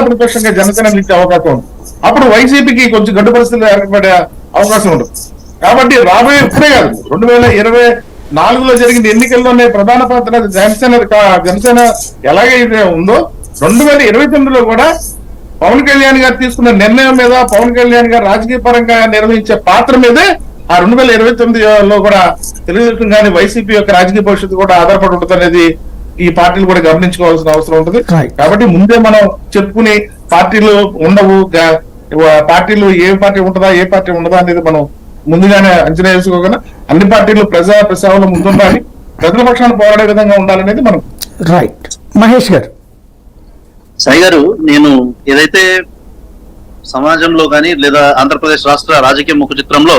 ప్రతిపక్షంగా జనసేన ఇచ్చే అవకాశం ఉంది. అప్పుడు వైసీపీకి కొంచెం గడ్డు పరిస్థితులు ఏర్పడే అవకాశం ఉంటుంది. కాబట్టి రాబోయే ఇప్పుడే కాదు, 2024లో జరిగిన ఎన్నికల్లోనే ప్రధాన పాత్ర జనసేన ఎలాగైతే ఉందో 2029లో కూడా పవన్ కళ్యాణ్ గారు తీసుకున్న నిర్ణయం మీద, పవన్ కళ్యాణ్ గారు రాజకీయ పరంగా నిర్వహించే పాత్ర మీదే ఆ 2029లో కూడా తెలుగుదేశం కానీ వైసీపీ యొక్క రాజకీయ భవిష్యత్తు కూడా ఆధారపడి ఉంటుంది అనేది ఈ పార్టీలు కూడా గమనించుకోవాల్సిన అవసరం ఉంటుంది. కాబట్టి ముందే మనం చెప్పుకుని పార్టీలు ఉండవు, పార్టీలు ఏ పార్టీ ఉంటుందా ఏ పార్టీ ఉండదా అనేది మనం ముందుగానే అంచనా వేసుకోకుండా అన్ని పార్టీలు ప్రజాసేవలో ముందుండాలి, ప్రజల పక్షాన్ని పోరాడే విధంగా ఉండాలనేది మనం. రైట్. మహేష్ గారు. సాయి గారు, నేను ఏదైతే సమాజంలో కానీ లేదా ఆంధ్రప్రదేశ్ రాష్ట్ర రాజకీయ ముఖ చిత్రంలో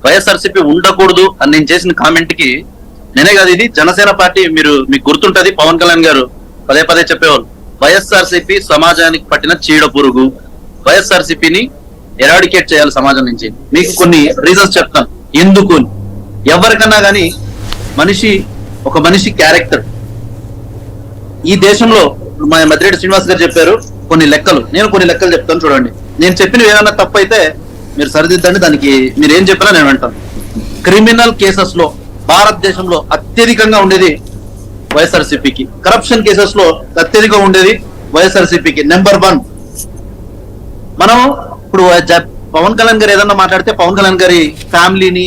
వైఎస్ఆర్సీపీ ఉండకూడదు అని నేను చేసిన కామెంట్ కి నేనే కాదు, ఇది జనసేన పార్టీ, మీకు గుర్తుంటది, పవన్ కళ్యాణ్ గారు పదే పదే చెప్పేవాళ్ళు, వైఎస్ఆర్సీపీ సమాజానికి పట్టిన చీడ పురుగు, వైఎస్ఆర్సీపీని ఎరాడికేట్ చేయాలి సమాజం నుంచి. మీకు కొన్ని రీజన్స్ చెప్తాను ఎందుకు. ఎవరికన్నా కానీ ఒక మనిషి క్యారెక్టర్ ఈ దేశంలో మా మద్రెడ్డి శ్రీనివాస్ గారు చెప్పారు కొన్ని లెక్కలు, నేను కొన్ని లెక్కలు చెప్తాను చూడండి. నేను చెప్పిన ఏదన్నా తప్పు అయితే మీరు సరిదిద్దండి, దానికి మీరు ఏం చెప్పినా నేను వింటాను. క్రిమినల్ కేసెస్ లో భారతదేశంలో అత్యధికంగా ఉండేది వైఎస్ఆర్సీపీకి, కరప్షన్ కేసెస్ లో అత్యధికంగా ఉండేది వైఎస్ఆర్సీపీకి, నెంబర్ 1. మనం ఇప్పుడు పవన్ కళ్యాణ్ గారు ఏదన్నా మాట్లాడితే పవన్ కళ్యాణ్ గారి ఫ్యామిలీని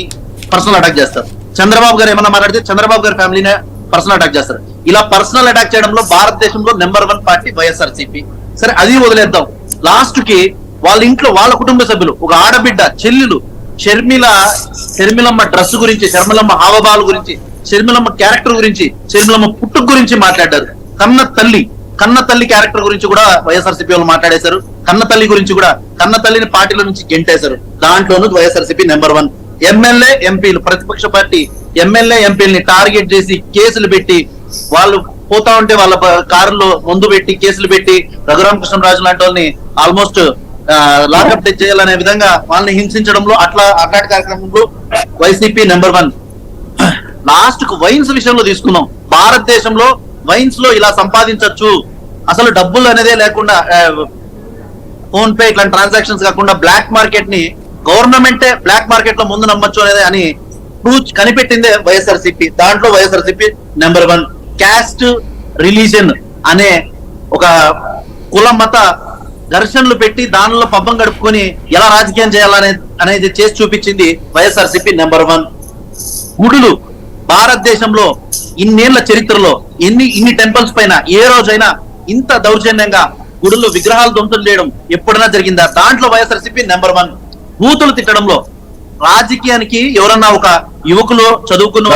పర్సనల్ అటాక్ చేస్తారు, చంద్రబాబు గారు ఏమన్నా మాట్లాడితే చంద్రబాబు గారి ఫ్యామిలీని పర్సనల్ అటాక్ చేస్తారు. ఇలా పర్సనల్ అటాక్ చేయడంలో భారతదేశంలో నెంబర్ 1 పార్టీ వైఎస్ఆర్సీపీ. సరే, అది వదిలేద్దాం. లాస్ట్ కి వాళ్ళ ఇంట్లో వాళ్ళ కుటుంబ సభ్యులు, ఒక ఆడబిడ్డ చెల్లెలు షర్మిలమ్మ డ్రెస్ గురించి, షర్మిలమ్మ హావభావాల గురించి, షర్మిలమ్మ క్యారెక్టర్ గురించి, షర్మిలమ్మ పుట్టుక గురించి మాట్లాడారు. కన్న తల్లి క్యారెక్టర్ గురించి కూడా వైఎస్ఆర్సీపీ వాళ్ళు మాట్లాడేశారు. కన్న తల్లి గురించి కూడా, కన్న తల్లిని పార్టీల నుంచి గెంటేశారు. దాంట్లోనూ వైఎస్ఆర్సీపీ నెంబర్ 1. ఎమ్మెల్యే ఎంపీలు, ప్రతిపక్ష పార్టీ ఎమ్మెల్యే ఎంపీలని టార్గెట్ చేసి కేసులు పెట్టి, వాళ్ళు పోతా ఉంటే వాళ్ళ కారులో ముందు పెట్టి కేసులు పెట్టి రఘురామకృష్ణరాజు లాంటి వాళ్ళని ఆల్మోస్ట్ లాకప్ చేయాలనే విధంగా వాళ్ళని హింసించడంలో అట్లాంటి కార్యక్రమంలో వైసీపీ నెంబర్ 1. లాస్ట్ కు వైన్స్ విషయంలో తీసుకున్నాం, భారతదేశంలో వైన్స్ లో ఇలా సంపాదించవచ్చు, అసలు డబ్బులు అనేదే లేకుండా, ఫోన్ పే ఇట్లాంటి ట్రాన్సాక్షన్స్ కాకుండా బ్లాక్ మార్కెట్ ని గవర్నమెంటే బ్లాక్ మార్కెట్ లో ముందు నమ్మొచ్చు అనేది అని కనిపెట్టిందే వైఎస్ఆర్సీపీ. దాంట్లో వైఎస్ఆర్సీపీ నెంబర్ 1. క్యాస్ట్ రిలీజన్ అనే ఒక కుల మత ఘర్షణలు పెట్టి దానిలో పబ్బం గడుపుకొని ఎలా రాజకీయం అనేది చేసి చూపించింది వైఎస్ఆర్సీపీ నెంబర్ 1. గుడులు, భారతదేశంలో ఇన్నేళ్ల చరిత్రలో ఇన్ని టెంపుల్స్ పైన ఏ రోజైనా ఇంత దౌర్జన్యంగా గుడుల్లో విగ్రహాలు ధ్వంసం చేయడం ఎప్పుడైనా జరిగిందా? దాంట్లో వైఎస్ఆర్సీపీ నెంబర్ 1. బూతులు తిట్టడంలో, రాజకీయానికి ఎవరన్నా ఒక యువకులు చదువుకున్న